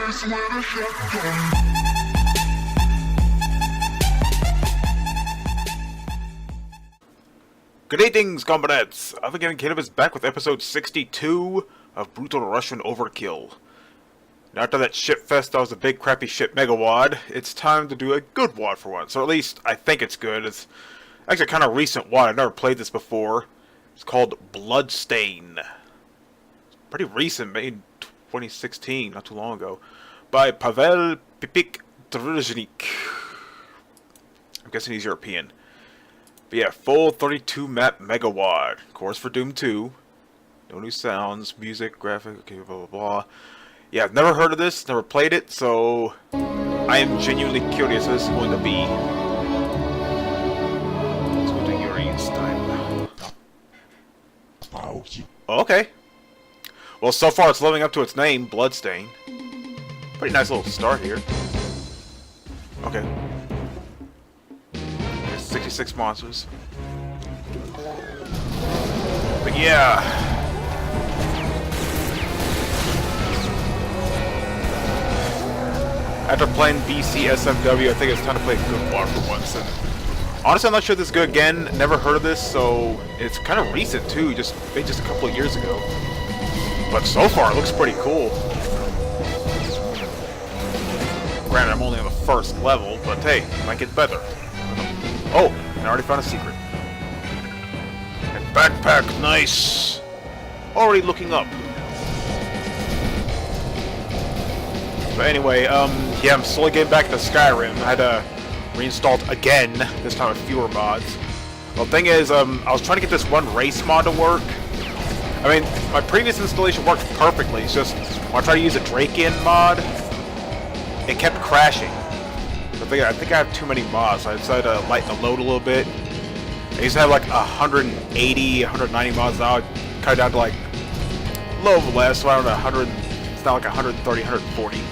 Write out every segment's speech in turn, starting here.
Good evenings, combatants! Overkill Kid is back with episode 62 of Brutal Russian Overkill. Now after that shitfest that was a big crappy shit mega wad, it's time to do a good wad for once. Or at least, I think it's good. It's actually a kind of recent wad. I've never played this before. It's called Bloodstain. It's pretty recent, made in 2016, not too long ago. By Pavel Pipik Druzhnik. I'm guessing he's European. But yeah, full 32 map mega wad. Of course for Doom 2. No new sounds, music, graphic, okay, blah blah blah. Yeah, I've never heard of this, never played it, so I am genuinely curious how this is going to be. Let's go to Yuri's time. Oh, okay. Well, so far it's living up to its name, Bloodstain. Pretty nice little start here. Okay. 66 monsters. But yeah. After playing BCSMW, I think it's time to play a good wad for once. And honestly, I'm not sure this is good again. Never heard of this, so it's kind of recent too. Maybe just a couple of years ago. But so far, it looks pretty cool. Granted, I'm only on the first level, but hey, might get better. Oh, I already found a secret. And backpack, nice. Already looking up. But anyway, yeah, I'm slowly getting back to Skyrim. I had to reinstall it again, this time with fewer mods. Well, the thing is, I was trying to get this one race mod to work. I mean, my previous installation worked perfectly. It's just, when I tried to use a Drakian mod, it kept crashing. I think I have too many mods, so I decided to lighten the load a little bit. I used to have like 180, 190 mods, now I cut it down to like a little less, so around 100, it's now like 130, 140.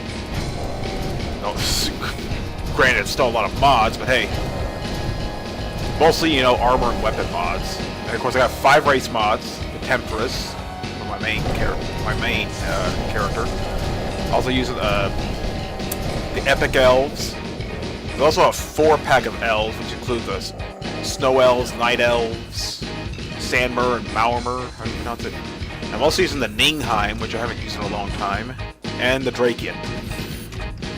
No, granted, it's still a lot of mods, but hey. Mostly, you know, armor and weapon mods. And of course I got 5 race mods, the Temptress, for my main character. Also using the Epic Elves. We also have 4-pack of elves, which include the Snow Elves, Night Elves, Sandmer, and Maurmer, how do you pronounce it? I'm also using the Ningheim, which I haven't used in a long time, and the Drakian.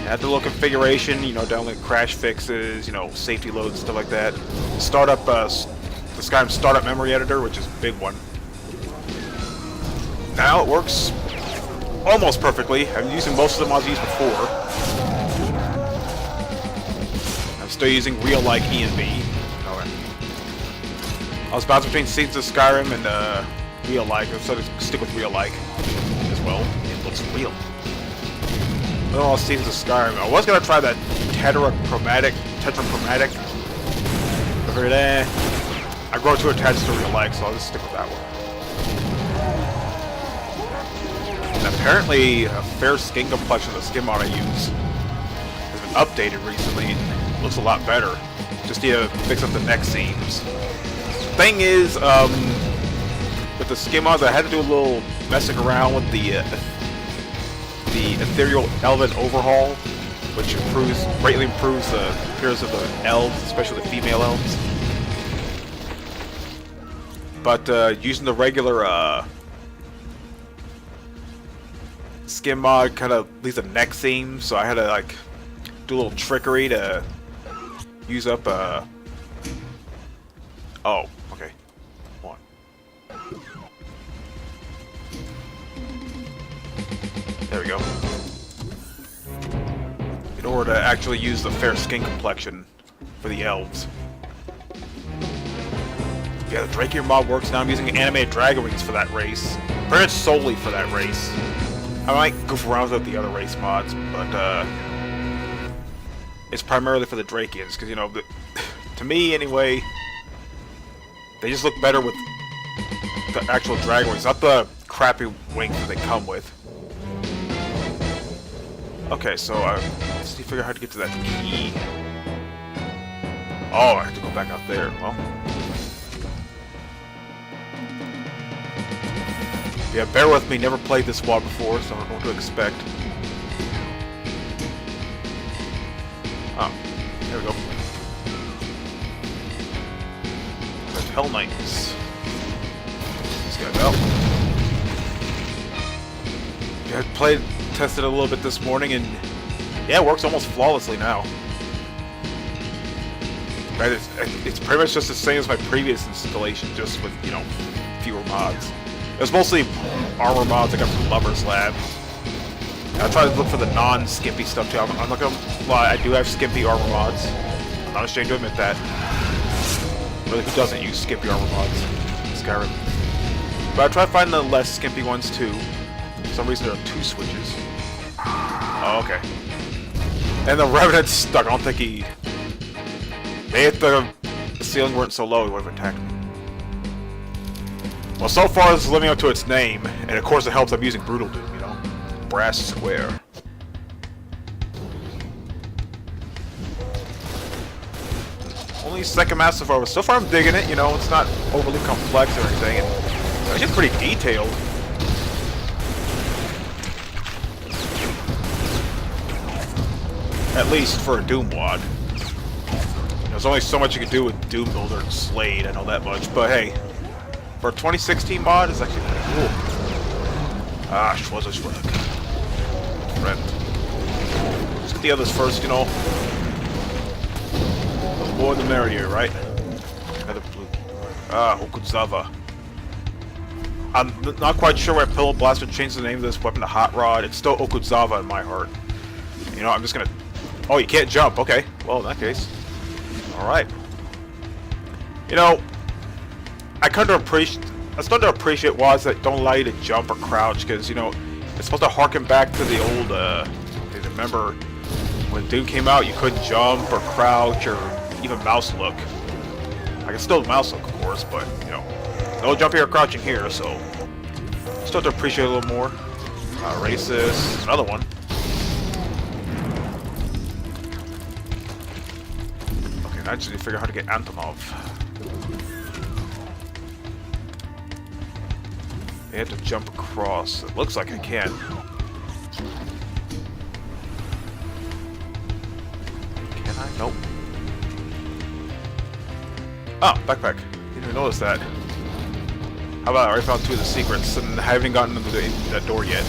Add the little configuration, you know, download crash fixes, you know, safety loads, stuff like that. Start up the Skyrim Startup Memory Editor, which is a big one. Now it works almost perfectly. I'm using most of the mods I used before. Still using real-like ENV. Okay. I was bouncing between Seeds of Skyrim and real-like. I'm starting to stick with real-like as well. It looks real. Oh, Seeds of Skyrim. I was gonna try that tetrachromatic. I figured, I grow too attached to real-like, so I'll just stick with that one. And apparently, a fair skin complexion of the skin mod I use has been updated recently. Looks a lot better. Just need to fix up the neck seams. Thing is, with the skin mods, I had to do a little messing around with the ethereal elven overhaul, which greatly improves the appearance of the elves, especially the female elves. But using the regular skin mod kind of leaves a neck seam, so I had to like do a little trickery to use up, oh, okay. Hold on. There we go. In order to actually use the fair skin complexion for the elves. Yeah, the Drakian mod works now. I'm using animated dragon wings for that race. Pretty much solely for that race. I might goof around with the other race mods, but, it's primarily for the Drakians, because, you know, to me, anyway, they just look better with the actual dragon wings, not the crappy wings that they come with. Okay, so, let's see, figure out how to get to that key. Oh, I have to go back out there. Well. Yeah, bear with me, never played this WoD before, so I don't know what to expect. Oh, there we go. There's Hell Knights. These guys out. Yeah, I tested it a little bit this morning, and yeah, it works almost flawlessly now. Right, it's pretty much just the same as my previous installation, just with, you know, fewer mods. It was mostly armor mods I got from Lover's Lab. I tried to look for the non-skimpy stuff too. I'm not gonna lie, I do have skimpy armor mods. I'm not ashamed to admit that. Really, who doesn't use skimpy armor mods in Skyrim? But I tried to find the less skimpy ones too. For some reason there are 2 switches. Oh, okay. And the Revenant's stuck. I don't think he... Maybe if the ceiling weren't so low, he would have attacked me. Well, so far this is living up to its name, and of course it helps I'm using Brutal Doom, you know? Brass Square. Only second Massive Over. So far I'm digging it, you know, it's not overly complex or anything, and it's actually pretty detailed. At least for a Doom WOD. There's only so much you can do with Doom Builder and Slade, I know that much, but hey, for a 2016 mod, it's actually pretty cool. Ah, Schwarzerschlag. Friend. Let's get the others first, you know. The more the merrier, right? Another blue. Ah, Sava. I'm not quite sure why Pillow Blaster changed the name of this weapon to Hot Rod. It's still Sava in my heart. You know, I'm just gonna... Oh, you can't jump. Okay. Well, in that case. Alright. You know, I started to appreciate WADs that don't allow you to jump or crouch, because, you know, it's supposed to harken back to the old, remember when Doom came out, you couldn't jump or crouch or even mouse look. I can still mouse look, of course, but, you know, no jumping or crouching here, so start to appreciate it a little more. Racist, another one. I just need to figure out how to get Antonov. I have to jump across. It looks like I can. Can I? Nope. Oh, backpack. Didn't even notice that. How about I already found 2 of the secrets and I haven't even gotten into that door yet.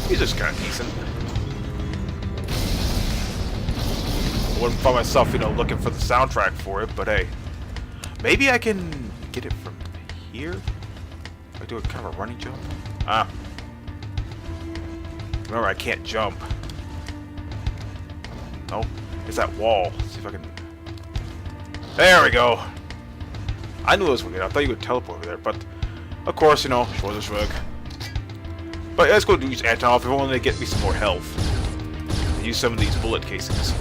He's just kind of decent. I wouldn't find myself, you know, looking for the soundtrack for it, but hey. Maybe I can get it from here? I do a kind of a running jump? Ah. Remember, I can't jump. No, it's that wall. Let's see if I can... There we go! I knew it was weird. I thought you would teleport over there, but... Of course, you know, Schwarzerschlag. But let's go use Antonov if I want to get me some more health. And use some of these bullet casings.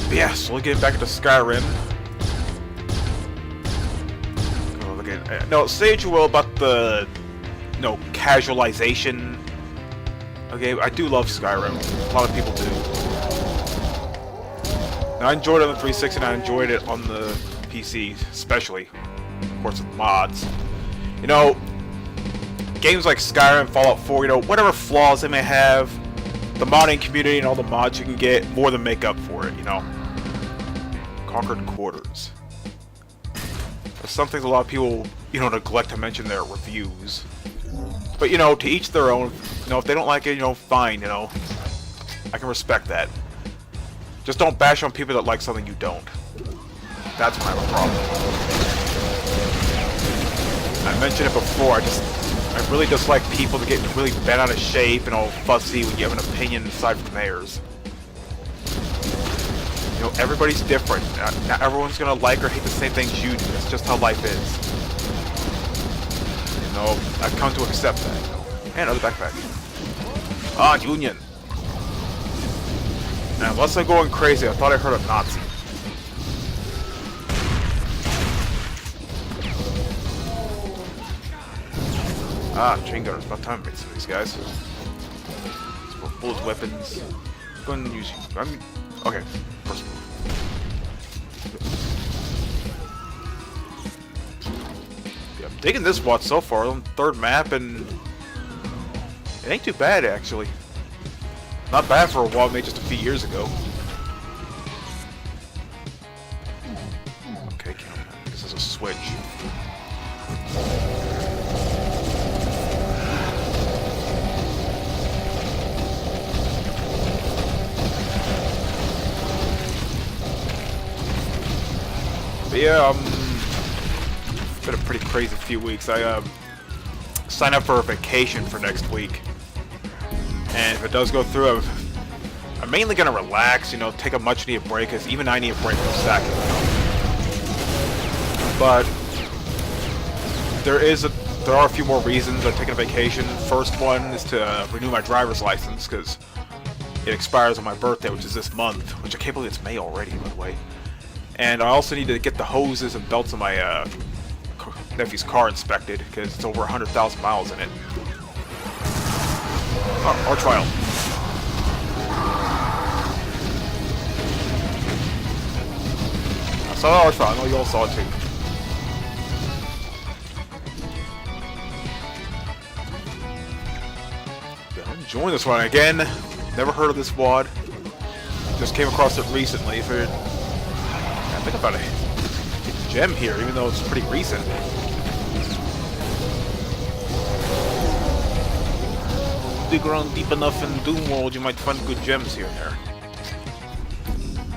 But yeah, slowly getting back into Skyrim. Go look at, no, say what you will about the, you know, casualization. Okay, I do love Skyrim. A lot of people do. Now, I enjoyed it on the 360 and I enjoyed it on the PC, especially. Of course, with mods. You know, games like Skyrim, Fallout 4, you know, whatever flaws they may have, the modding community and all the mods you can get more than make up for it, you know. Conquered Quarters. There's some things a lot of people, you know, neglect to mention in their reviews. But, you know, to each their own. You know, if they don't like it, you know, fine, you know. I can respect that. Just don't bash on people that like something you don't. That's when I have a problem. I mentioned it before, I really dislike people that get really bent out of shape and all fussy when you have an opinion aside from theirs. You know, everybody's different. Not everyone's gonna like or hate the same things you do. That's just how life is. You know, I've come to accept that. And another backpack. Ah, Union. Now, unless I'm going crazy, I thought I heard a Nazi. Ah, chain gunners. About time to make some of these guys. So bullet weapons. Go ahead and use you. Okay, first move. Yeah, Digging this watch so far on the third map, and it ain't too bad actually. Not bad for a WoW made just a few years ago. Okay, this is a switch. But yeah, it's been a pretty crazy few weeks. I signed up for a vacation for next week, and if it does go through, I'm mainly gonna relax. You know, take a much-needed break, because even I need a break from stacking. But there are a few more reasons I'm taking a vacation. First one is to renew my driver's license, because it expires on my birthday, which is this month. Which I can't believe it's May already, by the way. And I also need to get the hoses and belts of my nephew's car inspected, because it's over 100,000 miles in it. Oh, our trial. I saw our trial. I know you all saw it too. I'm enjoying this one again. Never heard of this WAD. Just came across it recently. Figured, I think about a gem here, even though it's pretty recent. Dig around deep enough in Doom World, you might find good gems here and there.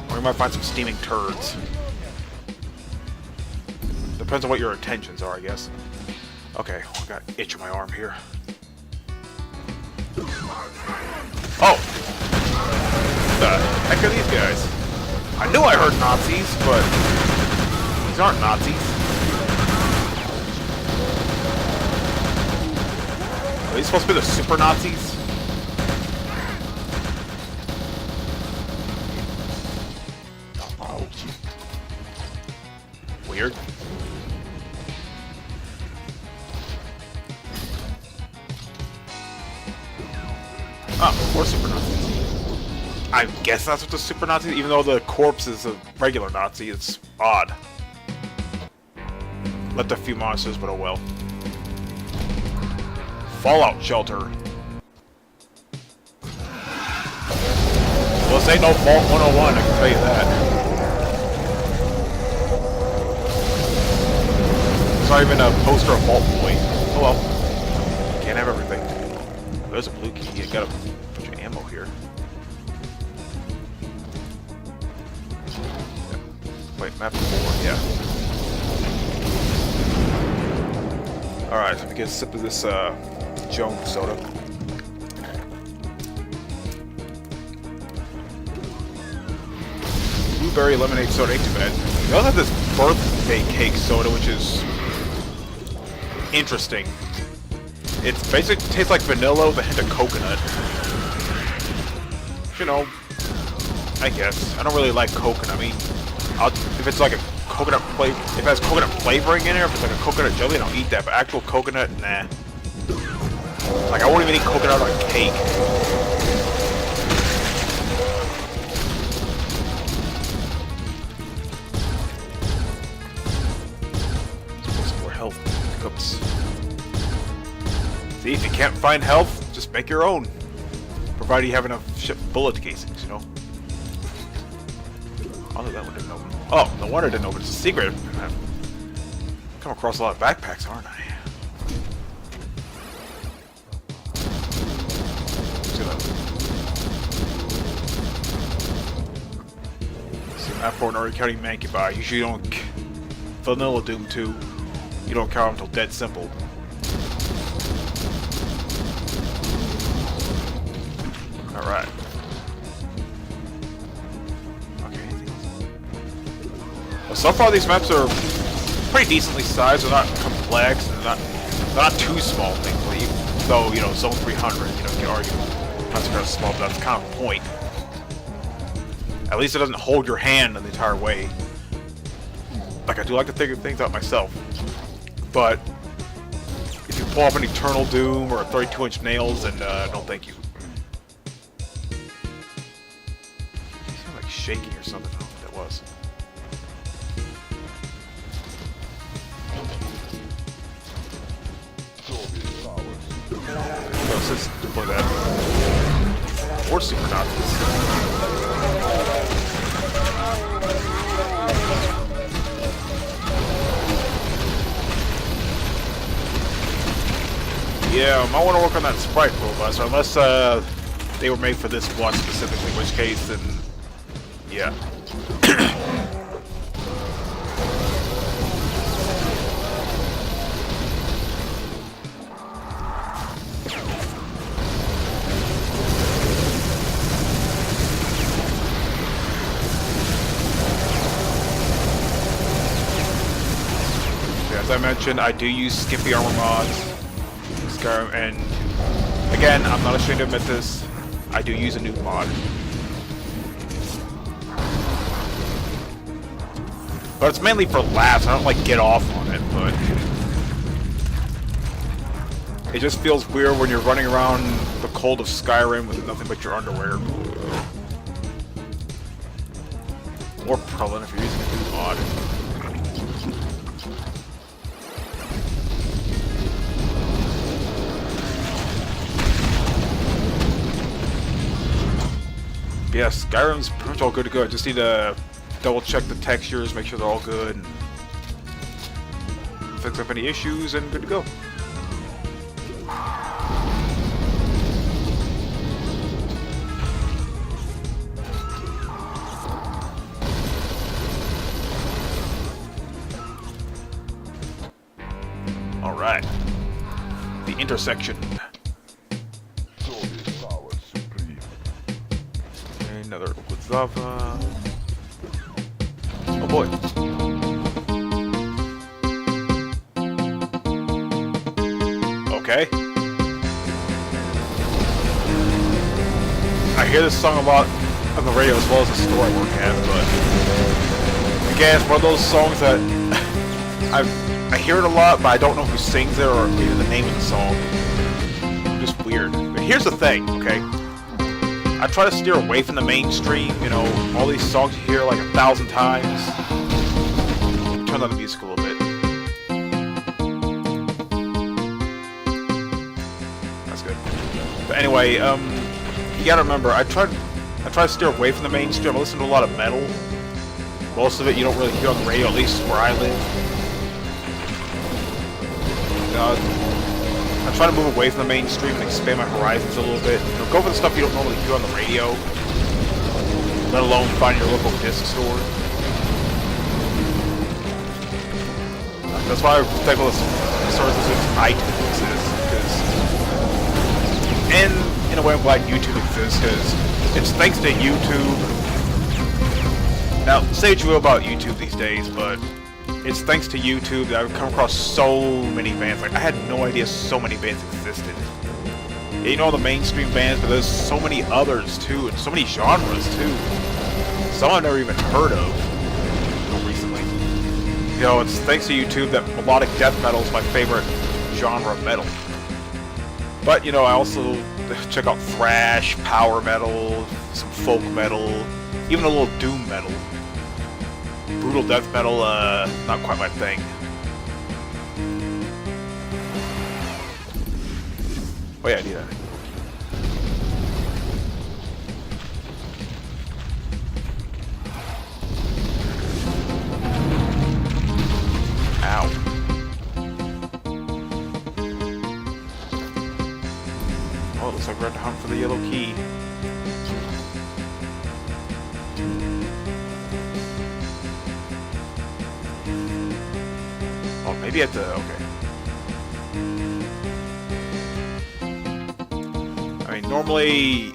Or you might find some steaming turds. Depends on what your intentions are, I guess. Okay, I got an itch in my arm here. Oh! What the heck are these guys? I knew I heard Nazis, but these aren't Nazis. Are these supposed to be the super Nazis? Oh. Weird. Oh, more super Nazis. I guess that's what the super Nazis, even though the corpse is a regular Nazi, it's odd. Left a few monsters, but oh well. Fallout shelter. Well, this ain't no Vault 101, I can tell you that. There's not even a poster of Vault Boy. Oh well. Can't have everything. There's a blue key. I got a bunch of ammo here. Wait, map 4, yeah. Alright, let me get a sip of this Jones soda. Blueberry lemonade soda ain't too bad. We also have this birthday cake soda, which is interesting. It basically tastes like vanilla with a hint of coconut. You know, I guess. I don't really like coconut. I mean, if it's like a coconut flavor, if it has coconut flavoring in it, or if it's like a coconut jelly, I'll eat that. But actual coconut, nah. Like, I won't even eat coconut on cake. Some more health cups. See, if you can't find health, just make your own. Provided you have enough bullet casings, you know. Oh, that one didn't open. Oh, no wonder it didn't open. It's a secret. I've come across a lot of backpacks, aren't I? Map 4 in Overkill County Mancubi. Usually you don't... Vanilla Doom 2. You don't count until dead simple. Alright. Okay. Well, so far these maps are pretty decently sized. They're not complex. They're not too small, thankfully. Though, you know, Zone 300, you know, you can argue. That's kind of small, but that's kind of the point. At least it doesn't hold your hand the entire way. Like, I do like to figure things out myself. But if you pull off an Eternal Doom or a 32-inch nails, then no thank you. You sound like shaking or something. I don't know what that was. let's just deploy that. Or Super Nazis. Yeah, I might want to work on that sprite profile, unless they were made for this watch specifically, in which case, then yeah. As I mentioned, I do use Skippy armor mods. And again, I'm not ashamed to admit this, I do use a nuke mod. But it's mainly for laughs. I don't like get off on it, but it just feels weird when you're running around the cold of Skyrim with nothing but your underwear. Or Prelin if you're using a nuke mod. Yes, Skyrim's pretty much all good to go. I just need to double check the textures, make sure they're all good, and fix up any issues, and good to go. Alright. The intersection. Another liquid Sava. Oh boy. Okay. I hear this song a lot on the radio as well as the store I work at, but again, it's one of those songs that I hear it a lot, but I don't know who sings it or even the name of the song. Just weird. But here's the thing, okay? I try to steer away from the mainstream, you know, all these songs you hear like 1,000 times. Turn down the music a little bit. That's good. But anyway, you gotta remember, I try to steer away from the mainstream. I listen to a lot of metal. Most of it you don't really hear on the radio, at least where I live. I try to move away from the mainstream and expand my horizons a little bit. You know, go for the stuff you don't normally hear on the radio, let alone find your local disc store. That's why I take all this sources of iTunes exists, because, and in a way I'm glad YouTube exists, because it's thanks to YouTube. Now, say what you will about YouTube these days, but it's thanks to YouTube that I've come across so many bands. Like, I had no idea so many bands existed. Yeah, you know all the mainstream bands, but there's so many others too, and so many genres too. Some I've never even heard of recently. You know, it's thanks to YouTube that melodic death metal is my favorite genre of metal. But, you know, I also check out thrash, power metal, some folk metal, even a little doom metal. Brutal death metal, not quite my thing. Oh yeah, I need that. Ow. Oh, it looks like we're at the hunt for the yellow key. Maybe at the... okay. I mean, normally...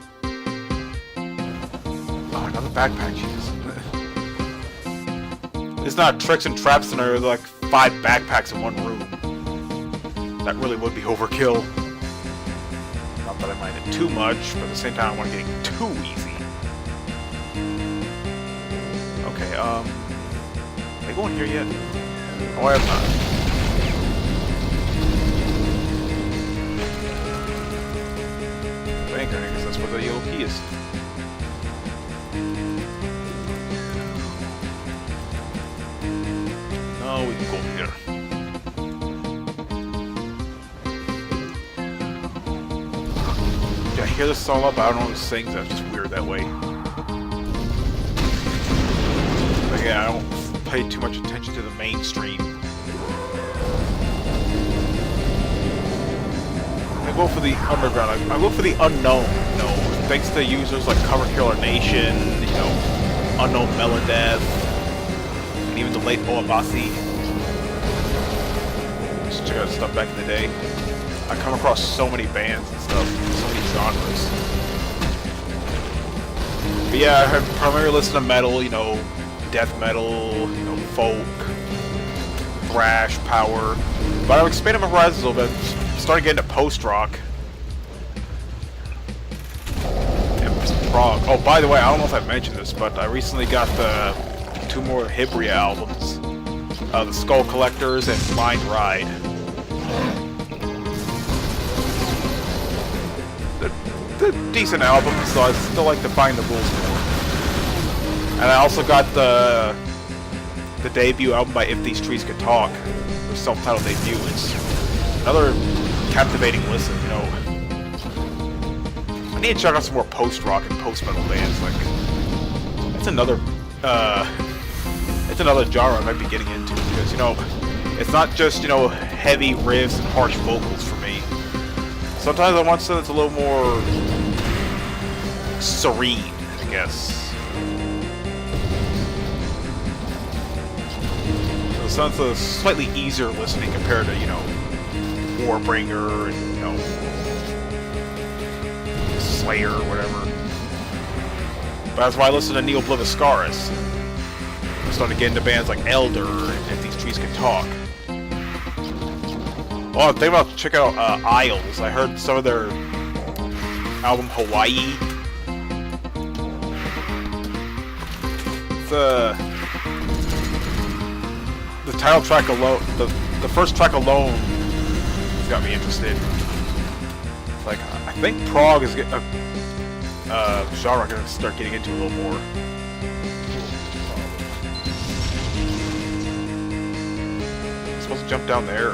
oh, another backpack, jeez. It's not tricks and traps scenario, like 5 backpacks in one room. That really would be overkill. Not that I mind it too much, but at the same time I want to get it too easy. Okay, are they going here yet? Oh, I have not. Anchor, I guess that's where the yellow key is. No, we can go here. hear this song up, I don't know who sings, that's just weird that way. But yeah, I don't pay too much attention to the mainstream. I go for the underground, I go for the unknown, you know, thanks to users like Overkill Nation, you know, Unknown Melodeath, and even the late Oabasi. Just check out stuff back in the day. I come across so many bands and stuff, so many genres. But yeah, I primarily listen to metal, you know, death metal, you know, folk, thrash, power. But I've expanded my horizons a little bit, started getting into post-rock. Oh, by the way, I don't know if I mentioned this, but I recently got the 2 more Hibria albums. The Skull Collectors and Blind Ride. They're decent albums, so I still like to find the rules more. And I also got the debut album by If These Trees Could Talk, their self-titled debut. It's another captivating listen, you know. I need to check out some more post-rock and post-metal bands. Like, it's another genre I might be getting into because, you know, it's not just, you know, heavy riffs and harsh vocals for me. Sometimes I want something that's a little more serene, I guess. So it's a slightly easier listening compared to, you know, Warbringer and, you know, Slayer or whatever. But that's why I listen to Neil Bliviscaris. I'm starting to get into bands like Elder and If These Trees Can Talk. Oh, I'm thinking about checking out Isles. I heard some of their album Hawaii. The title track alone, the first track alone has got me interested. Like, I think prog is a genre I'm gonna start getting into a little more. I'm supposed to jump down there.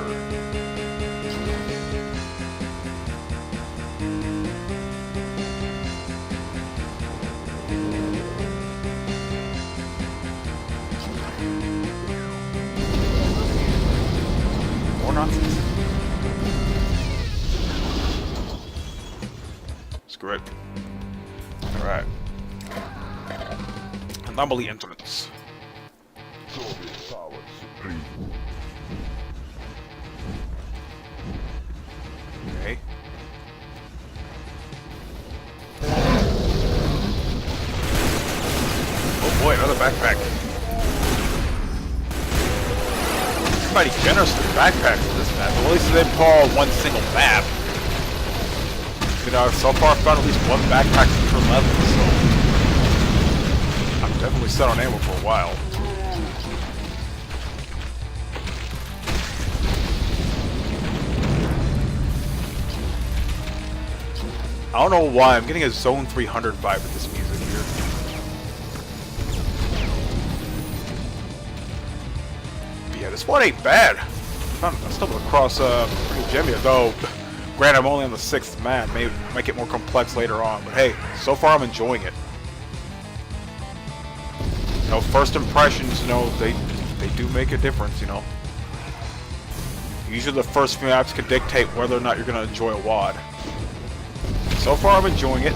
More nonsense. Screw it. Alright. Anomaly entrance. Okay. Oh boy, another backpack. Somebody generous with backpacks in this map. Well, at least they didn't pull one single map. You know, so far I've found at least one backpack per level, so I'm definitely set on ammo for a while. I don't know why, I'm getting a Zone 300 vibe with this music here. But yeah, this one ain't bad. I stumbled across pretty gemmy, though. Granted, I'm only on the 6th map. Maybe it might get more complex later on, but hey, so far I'm enjoying it. You know, first impressions, you know, they do make a difference, you know. Usually the first few maps can dictate whether or not you're going to enjoy a WAD. So far I'm enjoying it.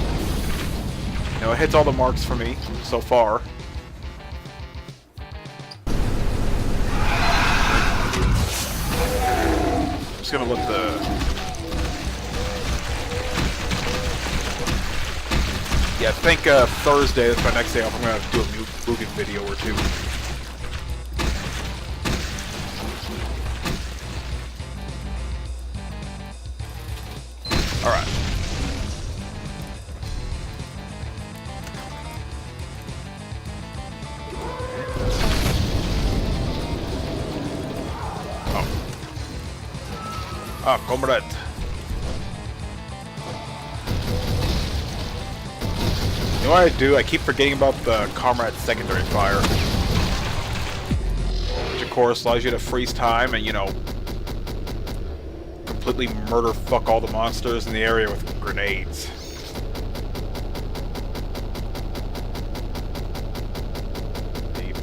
You know, it hits all the marks for me, so far. I'm just going to let the... Yeah, I think Thursday, that's my next day off, I'm going to have to do a Mugen video or two. Alright. Oh. Ah, comrade. You know what I do? I keep forgetting about the Comrade's secondary fire. Which of course allows you to freeze time and, you know, completely murder fuck all the monsters in the area with grenades.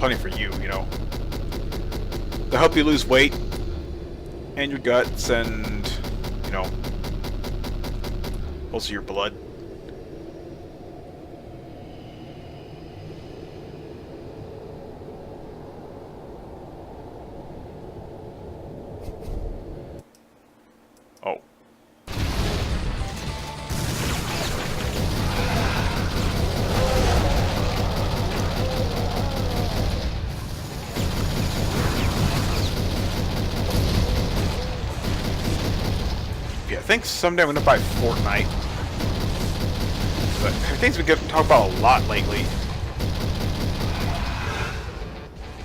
plenty for you, you know. To help you lose weight and your guts and, you know, also your blood. Oh. Yeah, I think someday I'm gonna buy Fortnite. But everything's been getting talked about a lot lately.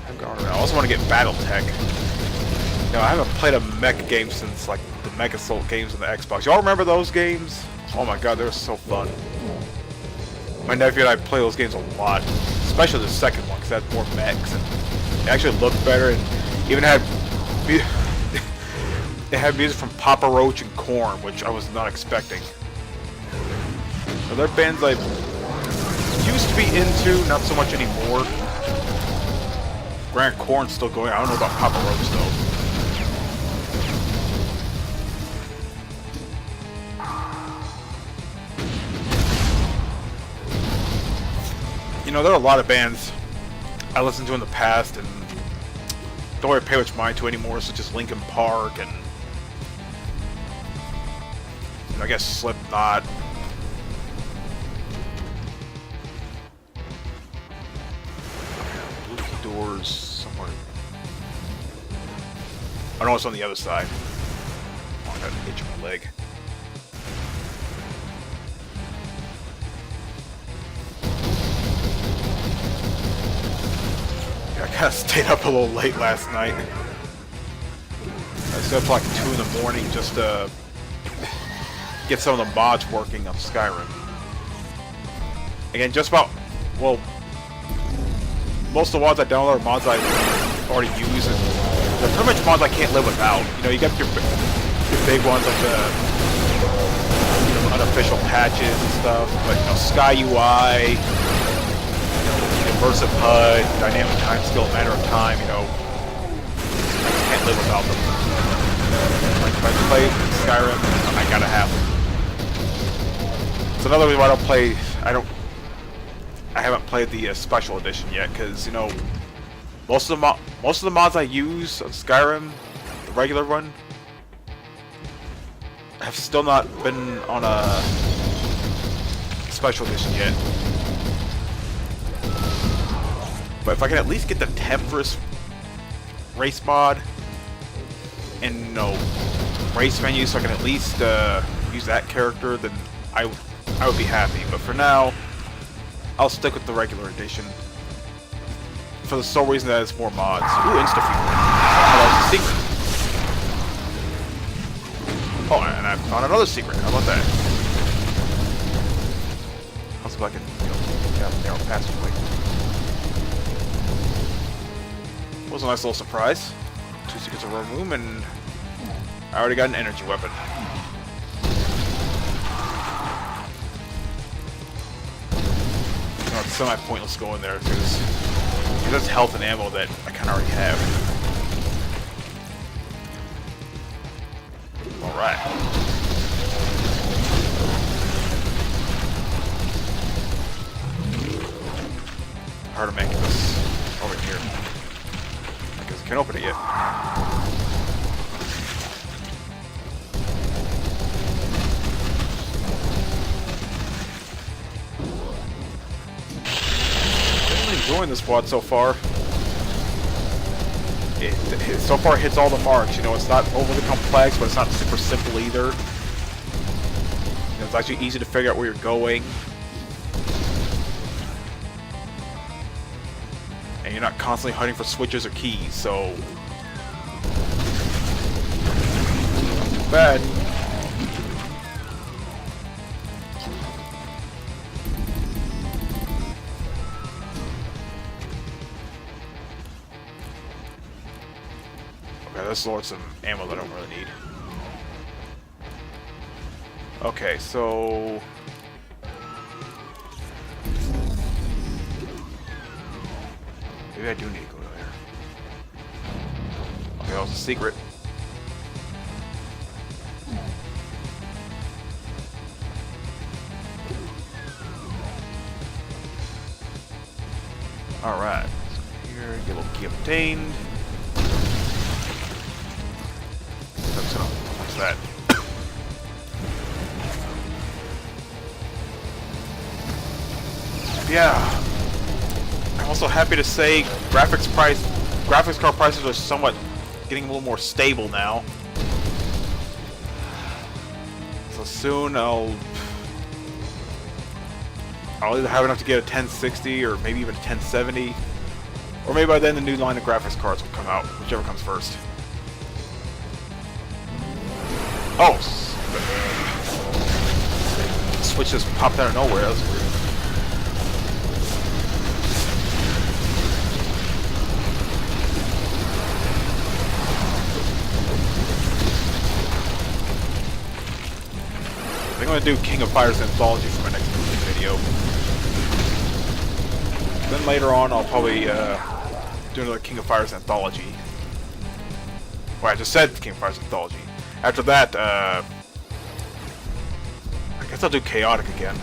I'm going around. I also want to get BattleTech. You know, I haven't played a mech game since like the Mech Assault games on the Xbox. Y'all remember those games? Oh my god, they were so fun. My nephew and I play those games a lot, especially the second one because it had more mechs and it actually looked better and even had it had music from Papa Roach and Korn, which I was not expecting. So they're bands I used to be into, not so much anymore. Granted, Korn's still going. I don't know about Papa Roach though. You know, there are a lot of bands I listened to in the past and don't really pay much mind to anymore, such as Linkin Park and I guess Slipknot. Blue doors somewhere. I know it's on the other side. Oh, I got an itch in my leg. Yeah, I kinda stayed up a little late last night. I stayed up till like 2 in the morning just to get some of the mods working on Skyrim. Again, just about, well, most of the mods I download are mods I already use, and they're pretty much mods I can't live without. You know, you got your big ones like the unofficial patches and stuff, but you know, Sky UI, Immersive HUD, Dynamic Time Skill, Matter of Time, you know, I just can't live without them. Like if I play Skyrim, I gotta have them. It's another reason why I haven't played the special edition yet, because you know, most of the mods I use on Skyrim, the regular one, have still not been on a special edition yet. But if I can at least get the Temptress race mod and you know, race menu, so I can at least use that character, then I would be happy. But for now, I'll stick with the regular edition for the sole reason that it's more mods. Ooh, insta-fuel. Oh, that was a secret. Oh, and I found another secret. How about that? I'll see if I can, you know, get out the narrow passageway. Was a nice little surprise. 2 secrets of a room, and I already got an energy weapon. You know, it's semi-pointless going there because it has health and ammo that I kind of already have. All right. Hard to make this over here. Because I can't open it yet. I'm enjoying this quad so far. It so far hits all the marks. You know, it's not overly complex, but it's not super simple either. You know, it's actually easy to figure out where you're going. And you're not constantly hunting for switches or keys, so not too bad. Okay, let's load some ammo that I don't really need. Okay, so Maybe I do need to go there. Okay, that was a secret. Alright. So here, get a little key obtained. What's that? Yeah. I'm also happy to say graphics card prices are somewhat getting a little more stable now. So soon I'll either have enough to get a 1060 or maybe even a 1070, or maybe by then the new line of graphics cards will come out, whichever comes first. Oh, Switch just popped out of nowhere. That was weird. I think I'm going to do King of Fighters Anthology for my next video. Then later on, I'll probably do another King of Fighters Anthology. Well, I just said King of Fighters Anthology. After that, I guess I'll do Chaotic again.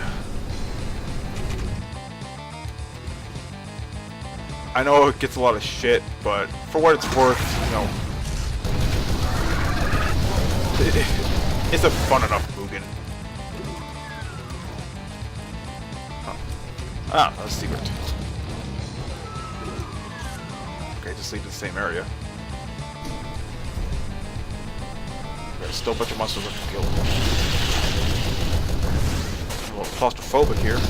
I know it gets a lot of shit, but for what it's worth, you know, it's a fun enough Mugen. Ah, that's a secret. Okay, just leave the same area. There's still a bunch of monsters left to kill. I'm a little claustrophobic here.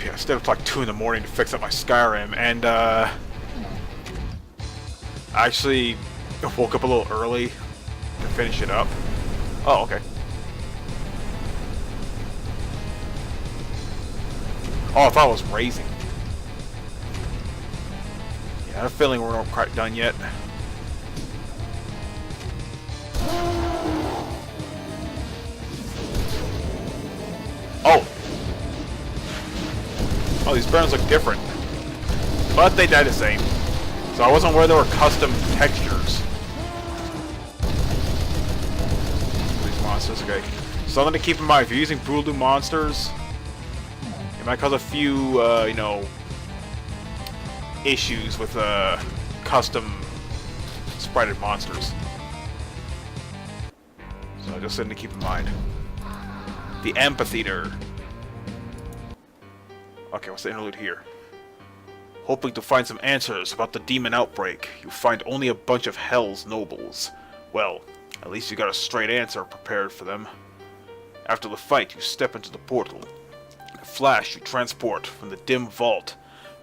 Yeah, I stayed up till like 2 in the morning to fix up my Skyrim, and I actually woke up a little early to finish it up. Oh, okay. Oh, I thought it was raising. Yeah, I have a feeling we're not quite done yet. Oh! Oh, these barons look different. But they die the same. So I wasn't aware there were custom textures. These monsters, okay. Something to keep in mind, if you're using Brutal monsters, it might cause a few, you know, issues with custom sprited monsters. So just something to keep in mind. The Amphitheater. Okay, what's the interlude here? Hoping to find some answers about the demon outbreak, you find only a bunch of Hell's nobles. Well, at least you got a straight answer prepared for them. After the fight, you step into the portal. In a flash, you transport from the dim vault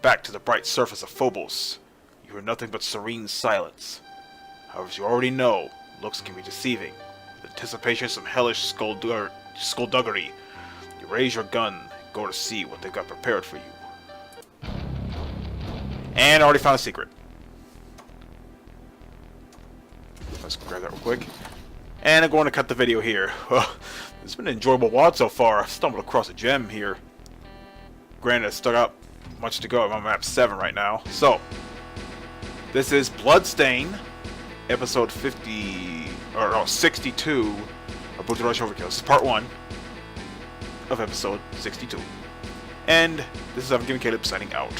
back to the bright surface of Phobos. You hear nothing but serene silence. However, as you already know, looks can be deceiving. With anticipation of some hellish skullduggery, you raise your gun and go to see what they've got prepared for you. And I already found a secret. Let's grab that real quick. And I'm going to cut the video here. Well, it's been an enjoyable WOD so far. I've stumbled across a gem here. Granted, I still got much to go. I'm on map 7 right now. So, this is Bloodstain, episode 62 of Brutal Rush Overkill. This is part 1 of episode 62. And this is Sava Caleb signing out.